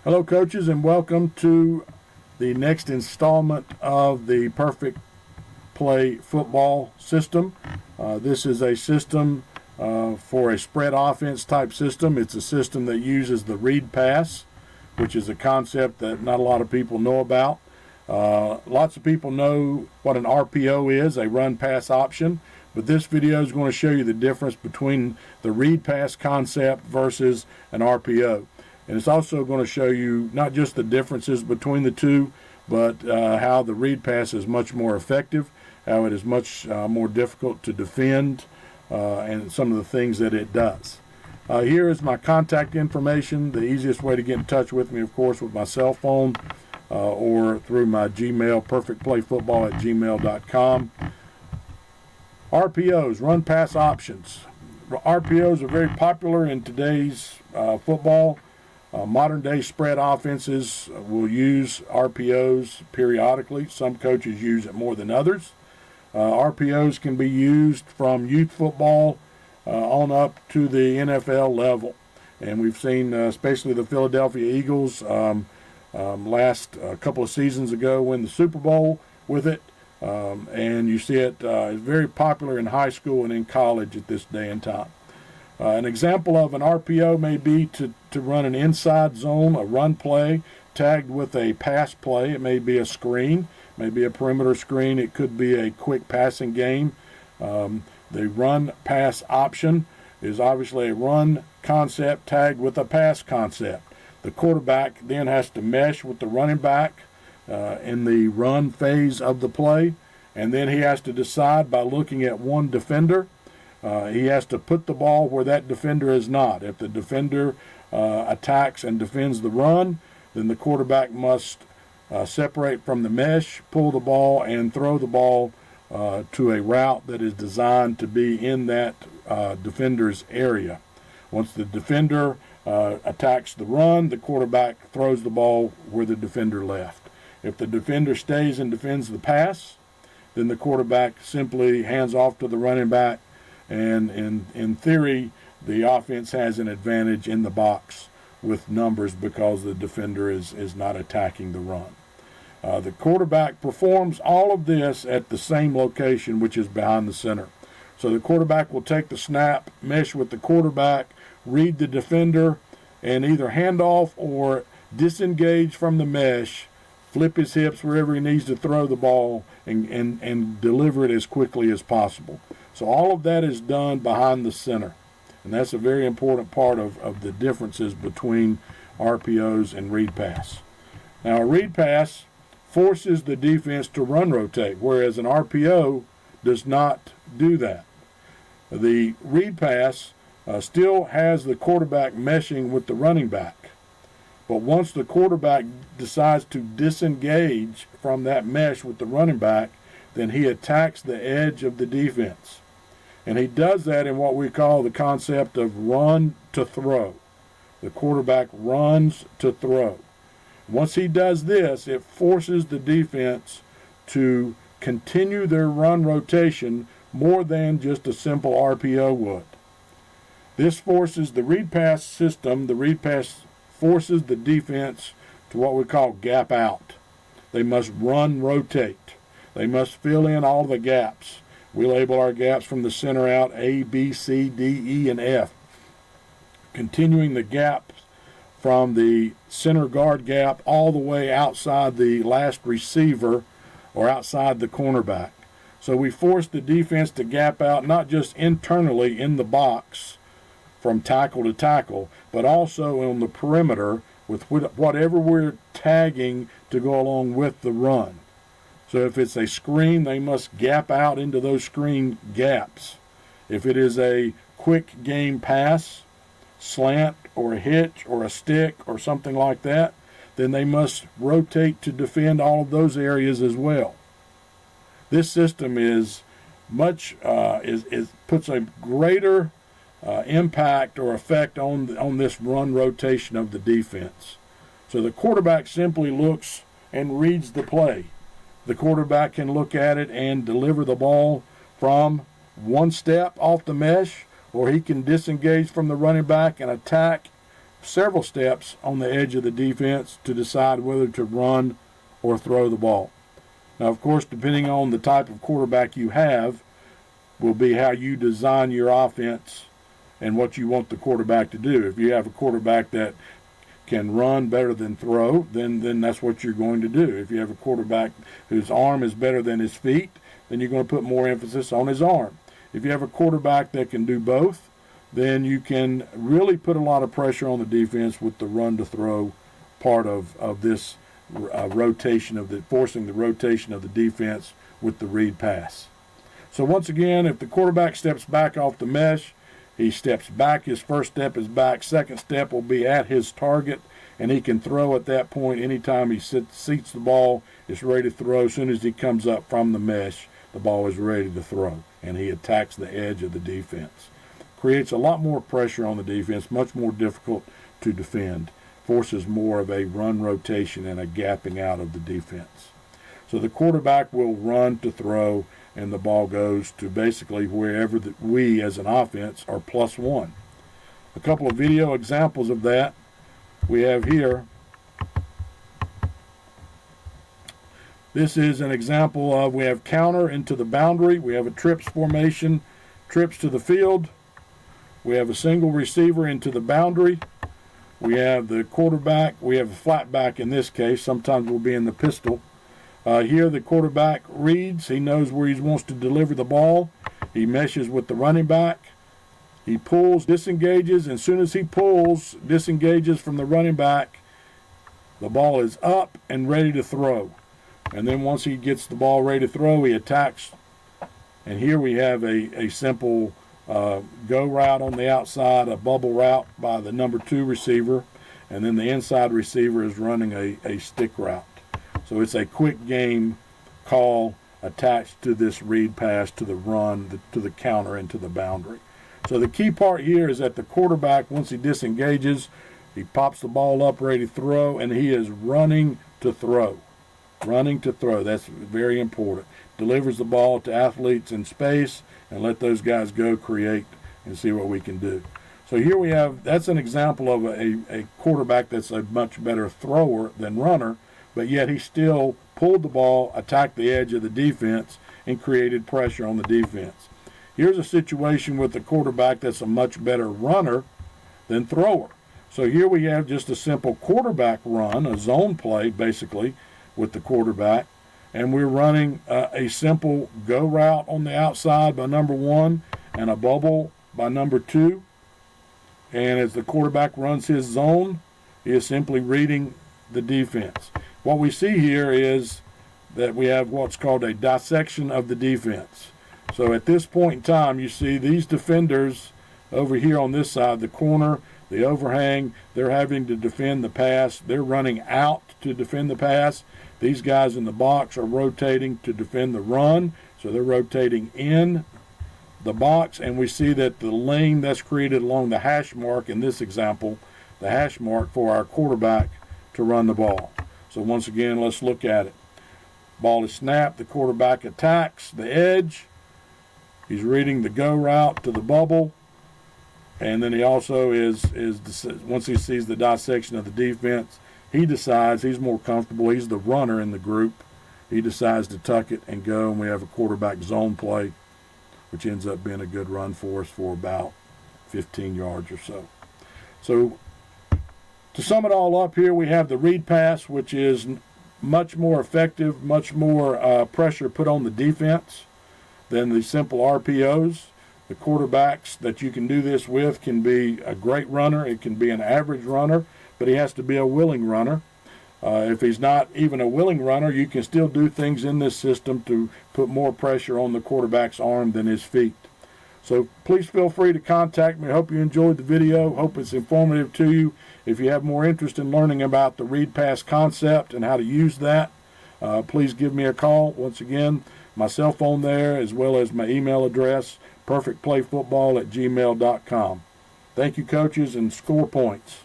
Hello, coaches, and welcome to the next installment of the Perfect Play football system. This is a system for a spread offense type system. It's a system that uses the read pass, which is a concept that not a lot of people know about. Lots of people know what an RPO is, a run pass option, but this video is going to show you the difference between the read pass concept versus an RPO. And it's also going to show you not just the differences between the two, but how the read pass is much more effective, how it is much more difficult to defend, and some of the things that it does. Here is my contact information. The easiest way to get in touch with me, of course, with my cell phone or through my Gmail, perfectplayfootball@gmail.com. RPOs, run pass options. RPOs are very popular in today's football. Modern day spread offenses will use RPOs periodically. Some coaches use it more than others. RPOs can be used from youth football on up to the NFL level. And we've seen especially the Philadelphia Eagles last couple of seasons ago win the Super Bowl with it. And you see it is very popular in high school and in college at this day and time. An example of an RPO may be to run an inside zone, a run play, tagged with a pass play. It may be a screen, may be a perimeter screen. It could be a quick passing game. The run pass option is obviously a run concept tagged with a pass concept. The quarterback then has to mesh with the running back in the run phase of the play, and then he has to decide by looking at one defender. He has to put the ball where that defender is not. If the defender attacks and defends the run, then the quarterback must separate from the mesh, pull the ball, and throw the ball to a route that is designed to be in that defender's area. Once the defender attacks the run, the quarterback throws the ball where the defender left. If the defender stays and defends the pass, then the quarterback simply hands off to the running back. And in theory, the offense has an advantage in the box with numbers because the defender is not attacking the run. The quarterback performs all of this at the same location, which is behind the center. So the quarterback will take the snap, mesh with the quarterback, read the defender, and either hand off or disengage from the mesh, flip his hips wherever he needs to throw the ball, and deliver it as quickly as possible. So all of that is done behind the center. And that's a very important part of the differences between RPOs and read pass. Now, a read pass forces the defense to run rotate, whereas an RPO does not do that. The read pass still has the quarterback meshing with the running back. But once the quarterback decides to disengage from that mesh with the running back, then he attacks the edge of the defense. And he does that in what we call the concept of run to throw. The quarterback runs to throw. Once he does this, it forces the defense to continue their run rotation more than just a simple RPO would. This forces the read pass system, the read pass forces the defense to what we call gap out. They must run rotate. They must fill in all the gaps. We label our gaps from the center out A, B, C, D, E, and F. Continuing the gaps from the center guard gap all the way outside the last receiver or outside the cornerback. So we force the defense to gap out not just internally in the box from tackle to tackle, but also on the perimeter with whatever we're tagging to go along with the run. So if it's a screen, they must gap out into those screen gaps. If it is a quick game pass, slant or a hitch or a stick or something like that, then they must rotate to defend all of those areas as well. This system is puts a greater impact or effect on this run rotation of the defense. So the quarterback simply looks and reads the play. The quarterback can look at it and deliver the ball from one step off the mesh, or he can disengage from the running back and attack several steps on the edge of the defense to decide whether to run or throw the ball. Now, of course, depending on the type of quarterback you have, will be how you design your offense and what you want the quarterback to do. If you have a quarterback that can run better than throw, then that's what you're going to do. If you have a quarterback whose arm is better than his feet, then you're going to put more emphasis on his arm. If you have a quarterback that can do both, then you can really put a lot of pressure on the defense with the run to throw part of this rotation forcing the rotation of the defense with the read pass. So once again, if the quarterback steps back off the mesh, he steps back, his first step is back, second step will be at his target, and he can throw at that point anytime he seats the ball, it's ready to throw. As soon as he comes up from the mesh, the ball is ready to throw, and he attacks the edge of the defense. Creates a lot more pressure on the defense, much more difficult to defend, forces more of a run rotation and a gapping out of the defense. So the quarterback will run to throw, and the ball goes to basically wherever we as an offense are +1. A couple of video examples of that we have here. This is an example of, we have counter into the boundary, we have a trips formation, trips to the field, we have a single receiver into the boundary, we have the quarterback, we have a flat back in this case, sometimes we'll be in the pistol. Here the quarterback reads, he knows where he wants to deliver the ball, he meshes with the running back, he pulls, disengages, and as soon as he pulls, disengages from the running back, the ball is up and ready to throw. And then once he gets the ball ready to throw, he attacks. And here we have a simple go route on the outside, a bubble route by the number 2 receiver, and then the inside receiver is running a stick route. So it's a quick game call attached to this read pass, to the run, to the counter, and to the boundary. So the key part here is that the quarterback, once he disengages, he pops the ball up ready to throw, and he is running to throw. Running to throw, that's very important. Delivers the ball to athletes in space and let those guys go create and see what we can do. So here we have, that's an example of a quarterback that's a much better thrower than runner, but yet he still pulled the ball, attacked the edge of the defense, and created pressure on the defense. Here's a situation with the quarterback that's a much better runner than thrower. So here we have just a simple quarterback run, a zone play basically with the quarterback, and we're running a simple go route on the outside by number 1 and a bubble by number 2. And as the quarterback runs his zone, he is simply reading the defense. What we see here is that we have what's called a dissection of the defense. So at this point in time, you see these defenders over here on this side, the corner, the overhang, they're having to defend the pass. They're running out to defend the pass. These guys in the box are rotating to defend the run. So they're rotating in the box, and we see that the lane that's created along the hash mark in this example, the hash mark for our quarterback to run the ball. So once again, let's look at it. Ball is snapped, the quarterback attacks the edge. He's reading the go route to the bubble. And then he also is once he sees the dissection of the defense, he decides he's more comfortable. He's the runner in the group. He decides to tuck it and go, and we have a quarterback zone play, which ends up being a good run for us for about 15 yards or so. So to sum it all up here, we have the read pass, which is much more effective, much more pressure put on the defense than the simple RPOs. The quarterbacks that you can do this with can be a great runner. It can be an average runner, but he has to be a willing runner. If he's not even a willing runner, you can still do things in this system to put more pressure on the quarterback's arm than his feet. So please feel free to contact me. I hope you enjoyed the video. Hope it's informative to you. If you have more interest in learning about the read pass concept and how to use that, please give me a call. Once again, my cell phone there, as well as my email address, perfectplayfootball@gmail.com. Thank you, coaches, and score points.